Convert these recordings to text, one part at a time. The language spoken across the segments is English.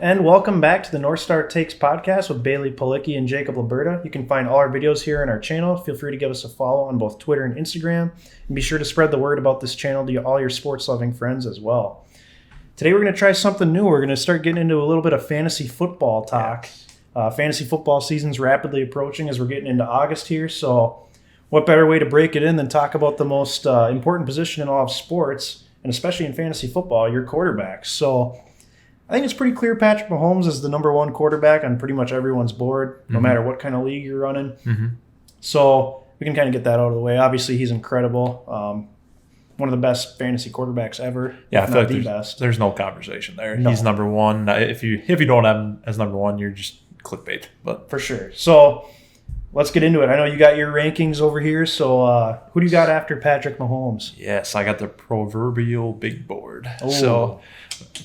And welcome back to the North Star Takes podcast with Bailey Palicki and Jacob Liberta. You can find all our videos here on our channel. Feel free to give us a follow on both Twitter and Instagram. And be sure to spread the word about this channel to all your sports-loving friends as well. Today we're going to try something new. We're going to start getting into a little bit of fantasy football talk. Fantasy football season's rapidly approaching as we're getting into August here. So what better way to break it in than talk about the most important position in all of sports, and especially in fantasy football, your quarterbacks. So I think it's pretty clear Patrick Mahomes is the number one quarterback on pretty much everyone's board, no matter what kind of league you're running. So we can kind of get that out of the way. Obviously, he's incredible. One of the best fantasy quarterbacks ever. Yeah, I feel like the best. There's no conversation there. No. He's number one. If you don't have him as number one, you're just clickbait. But for sure. So let's get into it. I know you got your rankings over here. So who do you got after Patrick Mahomes? yes, I got the proverbial big board. Oh. So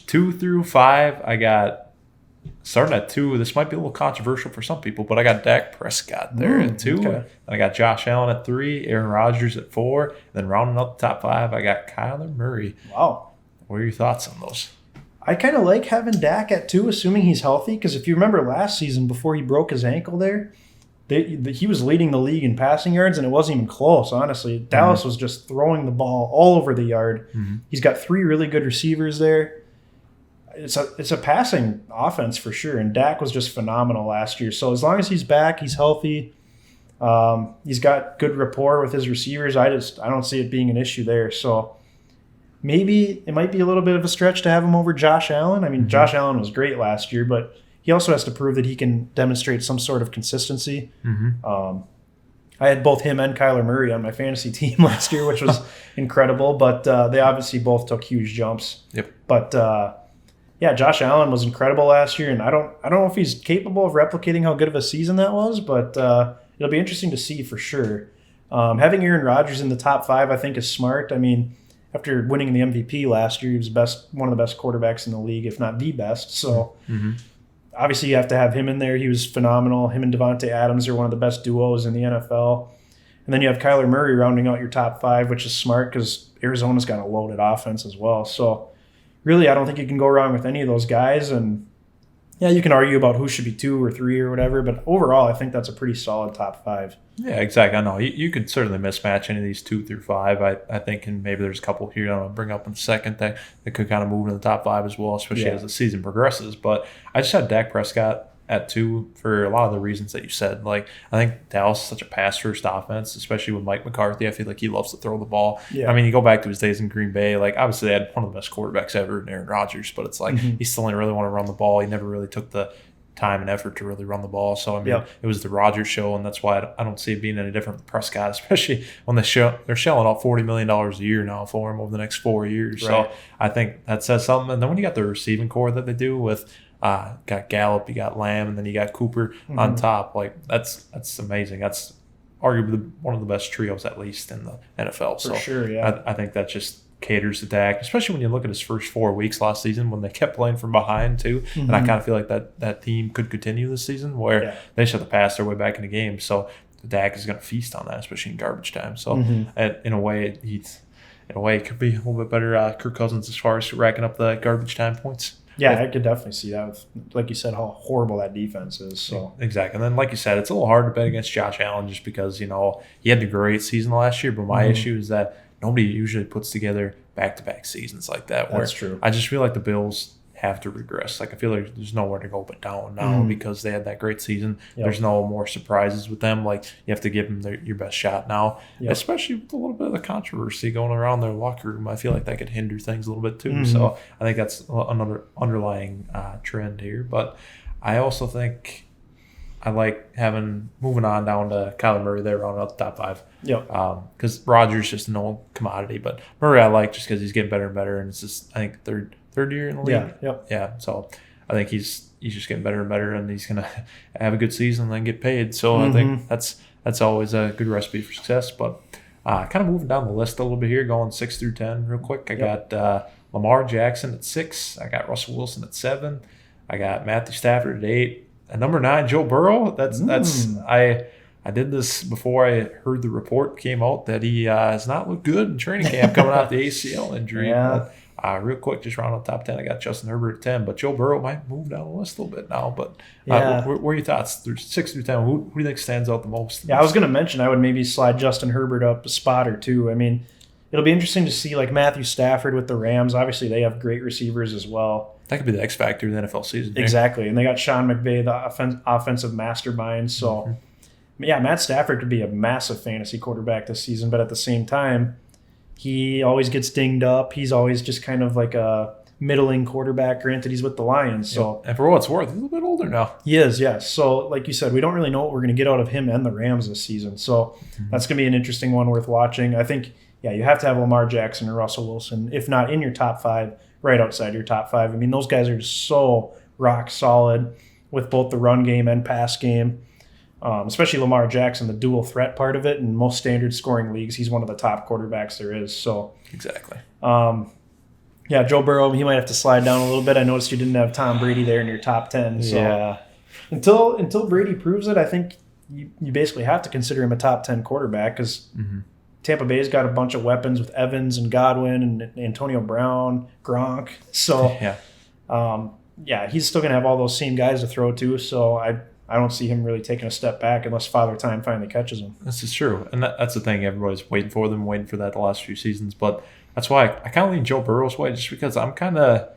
2 through 5, I got starting at 2. This might be a little controversial for some people, but I got Dak Prescott there at 2. Okay. And I got Josh Allen at 3, Aaron Rodgers at 4. Then rounding up the top 5, I got Kyler Murray. Wow. What are your thoughts on those? I kind of like having Dak at 2, assuming he's healthy, because if you remember last season before he broke his ankle there, he was leading the league in passing yards, and it wasn't even close, honestly. Dallas was just throwing the ball all over the yard. He's got 3 really good receivers there. It's a passing offense for sure, and Dak was just phenomenal last year. So as long as he's back, he's healthy, he's got good rapport with his receivers. I don't see it being an issue there. So maybe it might be a little bit of a stretch to have him over Josh Allen. I mean, Josh Allen was great last year, but he also has to prove that he can demonstrate some sort of consistency. I had both him and Kyler Murray on my fantasy team last year, which was incredible, but they obviously both took huge jumps. Yep. But yeah, Josh Allen was incredible last year, and I don't know if he's capable of replicating how good of a season that was, but it'll be interesting to see for sure. Having Aaron Rodgers in the top 5, I think, is smart. I mean, after winning the MVP last year, he was one of the best quarterbacks in the league, if not the best. So obviously you have to have him in there. He was phenomenal. Him and Devontae Adams are one of the best duos in the NFL. And then you have Kyler Murray rounding out your top 5, which is smart because Arizona's got a loaded offense as well. So really, I don't think you can go wrong with any of those guys. And yeah, you can argue about who should be 2 or 3 or whatever, but overall, I think that's a pretty solid top 5. Yeah, exactly. I know you could certainly mismatch any of these 2 through 5. I think, and maybe there's a couple here I'm going to bring up in a second that could kind of move into the top 5 as well, especially as the season progresses. But I just had Dak Prescott at 2 for a lot of the reasons that you said. Like, I think Dallas is such a pass-first offense, especially with Mike McCarthy. I feel like he loves to throw the ball. Yeah. I mean, you go back to his days in Green Bay, like, obviously they had one of the best quarterbacks ever in Aaron Rodgers, but it's like he still didn't really want to run the ball. He never really took the time and effort to really run the ball. So, I mean, it was the Rodgers show, and that's why I don't see it being any different with Prescott, especially when they're shelling out $40 million a year now for him over the next 4 years. Right. So I think that says something. And then when you got the receiving core that they do with got Gallup, you got Lamb, and then you got Cooper on top, like that's amazing. That's arguably one of the best trios, at least in the NFL. For sure, yeah. I think that just caters to Dak, especially when you look at his first 4 weeks last season when they kept playing from behind too. And I kind of feel like that theme could continue this season where they just have to pass their way back in the game. So Dak is going to feast on that, especially in garbage time. So in a way, it could be a little bit better Kirk Cousins as far as racking up the garbage time points. Yeah, I could definitely see that with, like you said, how horrible that defense is. So exactly. And then, like you said, it's a little hard to bet against Josh Allen just because, he had the great season last year. But my issue is that nobody usually puts together back-to-back seasons like that. That's true. I just feel like the Bills have to regress. Like, I feel like there's nowhere to go but down now because they had that great season. There's no more surprises with them. Like, you have to give them your best shot now, especially with a little bit of the controversy going around their locker room. I feel like that could hinder things a little bit too. So I think that's another underlying trend here. But I also think I like moving on down to Kyler Murray there rounding out the top 5. Because Rodgers just an old commodity, but Murray I like just because he's getting better and better, and it's just, I think, third year in the league. Yeah. So I think he's just getting better and better, and he's gonna have a good season and then get paid. So I think that's always a good recipe for success. But kind of moving down the list a little bit here, going 6 through 10 real quick. I got Lamar Jackson at 6. I got Russell Wilson at 7. I got Matthew Stafford at 8. At number 9, Joe Burrow. I did this before I heard the report came out that he has not looked good in training camp coming out the ACL injury. Real quick, just round out top 10. I got Justin Herbert at 10, but Joe Burrow might move down the list a little bit now. But what are your thoughts? There's 6 through 10. Who do you think stands out the most? Yeah, I was going to mention I would maybe slide Justin Herbert up a spot or two. I mean, it'll be interesting to see like Matthew Stafford with the Rams. Obviously, they have great receivers as well. That could be the X factor of the NFL season. Exactly, and they got Sean McVay, the offensive mastermind. So, yeah, Matt Stafford could be a massive fantasy quarterback this season, but at the same time, he always gets dinged up. He's always just kind of like a middling quarterback. Granted, he's with the Lions. So, and for what it's worth, he's a little bit older now. He is, yes. So, like you said, we don't really know what we're going to get out of him and the Rams this season. So, that's going to be an interesting one worth watching. I think, yeah, you have to have Lamar Jackson or Russell Wilson, if not in your top 5, right outside your top 5. I mean, those guys are just so rock solid with both the run game and pass game. Especially Lamar Jackson, the dual threat part of it. In most standard scoring leagues, he's one of the top quarterbacks there is. So exactly. Yeah, Joe Burrow, he might have to slide down a little bit. I noticed you didn't have Tom Brady there in your top 10. So yeah. Until Brady proves it, I think you basically have to consider him a top 10 quarterback because Tampa Bay's got a bunch of weapons with Evans and Godwin and Antonio Brown, Gronk. So yeah, he's still going to have all those same guys to throw to. So I don't see him really taking a step back unless Father Time finally catches him. This is true. And that's the thing. Everybody's waiting for that the last few seasons. But that's why I kind of lean Joe Burrow's way just because I'm kind of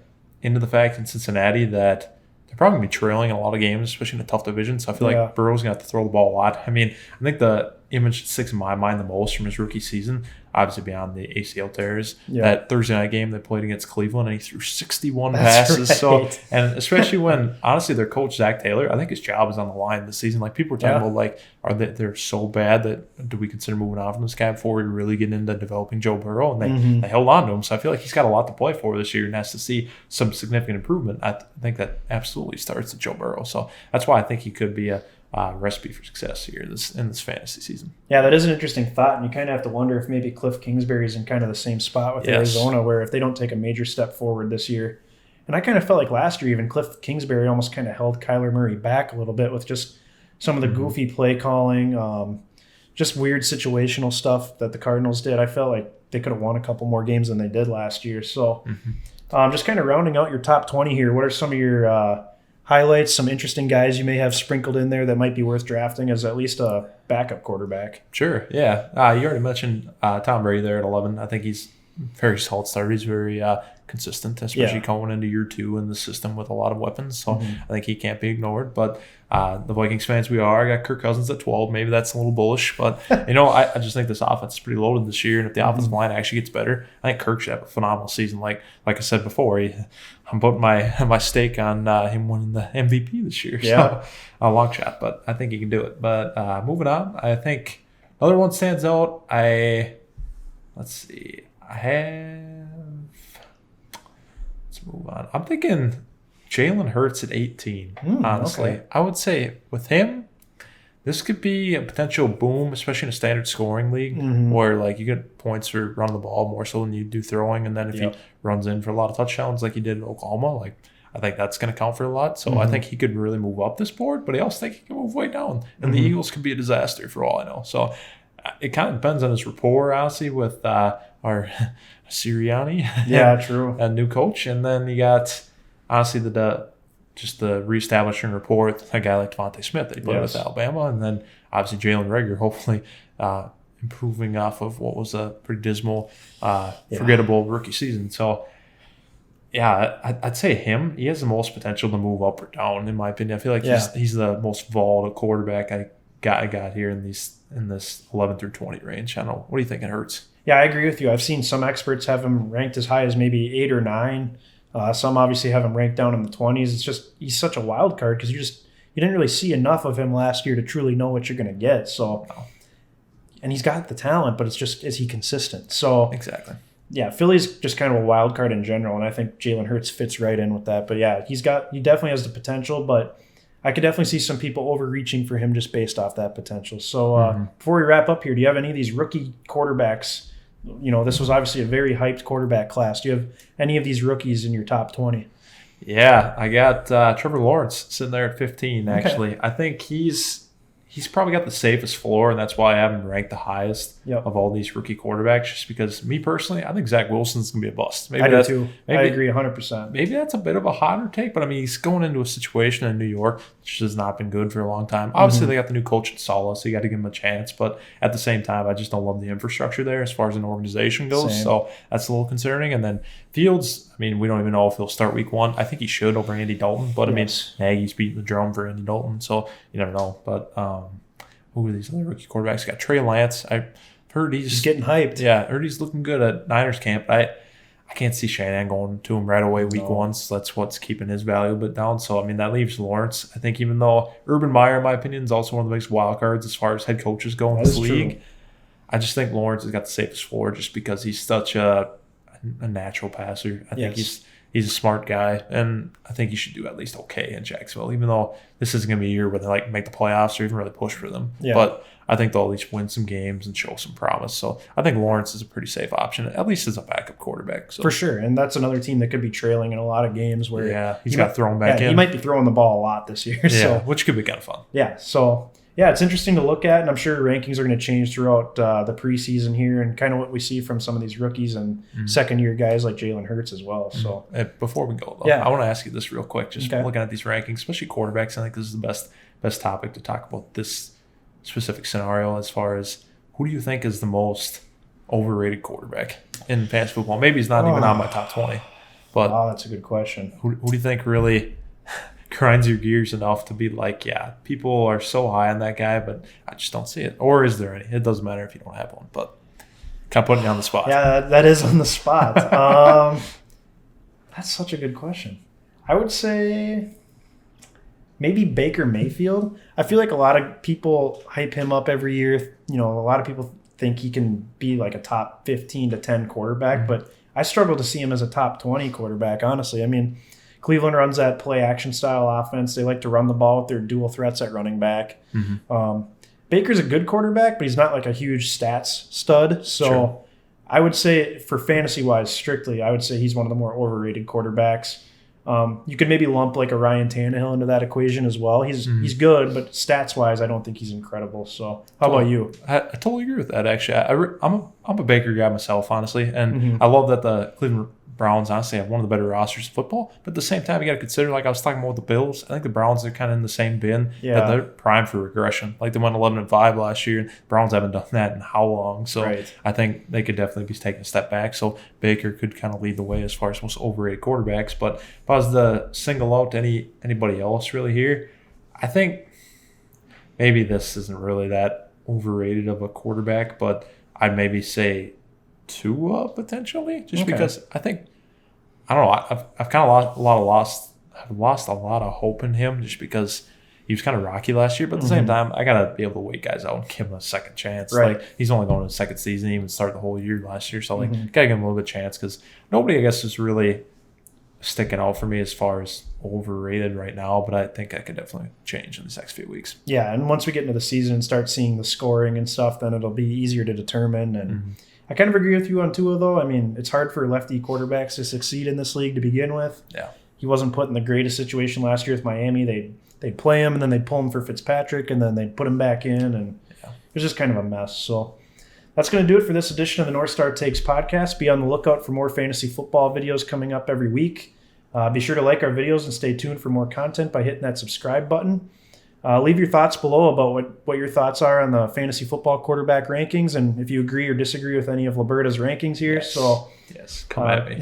into the fact in Cincinnati that they're probably going to be trailing in a lot of games, especially in a tough division. So I feel like Burrow's going to have to throw the ball a lot. I mean, I think the image that sticks in my mind the most from his rookie season, obviously beyond the ACL tears, that Thursday night game they played against Cleveland, and he threw 61 passes. Right. So, and especially when, honestly, their coach, Zach Taylor, I think his job is on the line this season. Like, people were talking about, like, they're so bad that do we consider moving on from this guy before we really get into developing Joe Burrow? And they held on to him. So I feel like he's got a lot to play for this year and has to see some significant improvement. I think that absolutely starts at Joe Burrow. So that's why I think he could be a recipe for success here in this fantasy season. Yeah, that is an interesting thought, and you kind of have to wonder if maybe Cliff Kingsbury's in kind of the same spot with Arizona, where if they don't take a major step forward this year, and I kind of felt like last year even Cliff Kingsbury almost kind of held Kyler Murray back a little bit with just some of the goofy play calling, just weird situational stuff that the Cardinals did. I felt like they could have won a couple more games than they did last year. So just kind of rounding out your top 20 here, what are some of your highlights, some interesting guys you may have sprinkled in there that might be worth drafting as at least a backup quarterback? Sure, yeah. You already mentioned Tom Brady there at 11. I think he's very solid starter. He's very consistent, especially going into year 2 in the system with a lot of weapons. So I think he can't be ignored. But the Vikings fans I got Kirk Cousins at 12. Maybe that's a little bullish. But, I just think this offense is pretty loaded this year. And if the offensive line actually gets better, I think Kirk should have a phenomenal season. Like I said before, I'm putting my stake on him winning the MVP this year. Yeah. So, a long shot, but I think he can do it. But moving on, I think another one stands out. Let's move on. I'm thinking Jalen Hurts at 18, honestly. Okay. I would say with him, this could be a potential boom, especially in a standard scoring league where like you get points for running the ball more so than you do throwing. And then if he runs in for a lot of touchdowns like he did at Oklahoma, like I think that's going to count for a lot. So I think he could really move up this board, but I also think he can move way down. And the Eagles could be a disaster for all I know. So it kind of depends on his rapport, honestly, with our Sirianni. Yeah, true. A new coach. And then you got, honestly, the reestablishing rapport with a guy like Devontae Smith that he played with Alabama. And then, obviously, Jalen Reagor, hopefully improving off of what was a pretty dismal, forgettable rookie season. So, yeah, I'd say him. He has the most potential to move up or down, in my opinion. I feel like he's the most volatile quarterback I got here in this 11 through 20 range. I don't know. What do you think it hurts? Yeah, I agree with you. I've seen some experts have him ranked as high as maybe 8 or 9. Some obviously have him ranked down in the 20s. It's just he's such a wild card because you didn't really see enough of him last year to truly know what you're going to get. So, and he's got the talent, but it's just, is he consistent? So exactly. Yeah, Philly's just kind of a wild card in general, and I think Jalen Hurts fits right in with that. But yeah, he definitely has the potential, but I could definitely see some people overreaching for him just based off that potential. So before we wrap up here, do you have any of these rookie quarterbacks? This was obviously a very hyped quarterback class. Do you have any of these rookies in your top 20? Yeah, I got Trevor Lawrence sitting there at 15, actually. Okay. I think he's he's probably got the safest floor, and that's why I have him ranked the highest Yep. of all these rookie quarterbacks. Just because, me personally, I think Zach Wilson's going to be a bust. I do too. I agree 100%. Maybe that's a bit of a hotter take, but I mean, he's going into a situation in New York which has not been good for a long time. Obviously, they got the new coach at Saleh, so you got to give him a chance. But at the same time, I just don't love the infrastructure there as far as an organization goes. Same. So that's a little concerning. And then Fields, I mean, we don't even know if he'll start week 1. I think he should over Andy Dalton. But Yes. I mean, Nagy's beating the drum for Andy Dalton, so you never know. But who are these other rookie quarterbacks? Got Trey Lance. I've heard he's getting hyped. Yeah, heard he's looking good at Niners camp. I can't see Shanahan going to him right away week 1. So that's what's keeping his value a bit down. So, I mean, that leaves Lawrence. I think even though Urban Meyer, in my opinion, is also one of the biggest wild cards as far as head coaches go in this league, true. I just think Lawrence has got the safest floor just because he's such a natural passer. I think he's a smart guy, and I think he should do at least okay in Jacksonville, even though this isn't going to be a year where they like make the playoffs or even really push for them. Yeah. But I think they'll at least win some games and show some promise. So I think Lawrence is a pretty safe option, at least as a backup quarterback. So For sure. And that's another team that could be trailing in a lot of games where he's got thrown back in. He might be throwing the ball a lot this year. Yeah, So which could be kind of fun. yeah. So yeah, it's interesting to look at, and I'm sure rankings are going to change throughout the preseason here, and kind of what we see from some of these rookies and second-year guys like Jalen Hurts as well. So Before we go, though, I want to ask you this real quick. Just looking at these rankings, especially quarterbacks, I think this is the best topic to talk about this specific scenario as far as who do you think is the most overrated quarterback in fantasy football? Maybe he's not even on my top 20, but that's a good question. Who do you think really grinds your gears enough to be like, yeah, people are so high on that guy, but I just don't see it? Or is there any? It doesn't matter if you don't have one, but kind of putting you on the spot. Yeah, that is on the spot. That's such a good question. I would say maybe Baker Mayfield. I feel like a lot of people hype him up every year. You know, a lot of people think he can be like a top 15 to 10 quarterback, but I struggle to see him as a top 20 quarterback, honestly. I mean, Cleveland runs that play action style offense. They like to run the ball with their dual threats at running back. Baker's a good quarterback, but he's not like a huge stats stud. So I would say for fantasy wise, strictly, I would say he's one of the more overrated quarterbacks. You could maybe lump like a Ryan Tannehill into that equation as well. He's good, but stats wise, I don't think he's incredible. So how about you? I totally agree with that. Actually, I'm a Baker guy myself, honestly, and I love that the Cleveland Browns honestly have one of the better rosters in football. But at the same time, you got to consider, like I was talking about with the Bills, I think the Browns are kind of in the same bin. Yeah. That they're primed for regression. Like they went 11-5 last year, and Browns haven't done that in how long? So I think they could definitely be taking a step back. So Baker could kind of lead the way as far as most overrated quarterbacks. But if I was to single out anybody else really here, I think maybe this isn't really that overrated of a quarterback, but I'd maybe say Tua potentially, just because I think, I don't know, I've kind of lost a lot of hope in him just because he was kind of rocky last year. But at the same time, I gotta be able to wait guys out and give him a second chance. Right. Like he's only going to the second season, he even started the whole year last year, so like gotta give him a little bit of chance because nobody, I guess, is really sticking out for me as far as overrated right now, but I think I could definitely change in these next few weeks. Yeah, and once we get into the season and start seeing the scoring and stuff, then it'll be easier to determine. And I kind of agree with you on Tua, though. I mean, it's hard for lefty quarterbacks to succeed in this league to begin with. Yeah. He wasn't put in the greatest situation last year with Miami. They'd play him, and then they'd pull him for Fitzpatrick, and then they'd put him back in, and it was just kind of a mess. So that's going to do it for this edition of the North Star Takes podcast. Be on the lookout for more fantasy football videos coming up every week. Be sure to like our videos and stay tuned for more content by hitting that subscribe button. Leave your thoughts below about what your thoughts are on the fantasy football quarterback rankings, and if you agree or disagree with any of Liberta's rankings here. Yes. So come at me.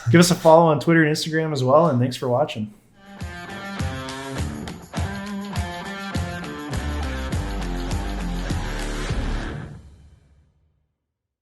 Give us a follow on Twitter and Instagram as well, and thanks for watching.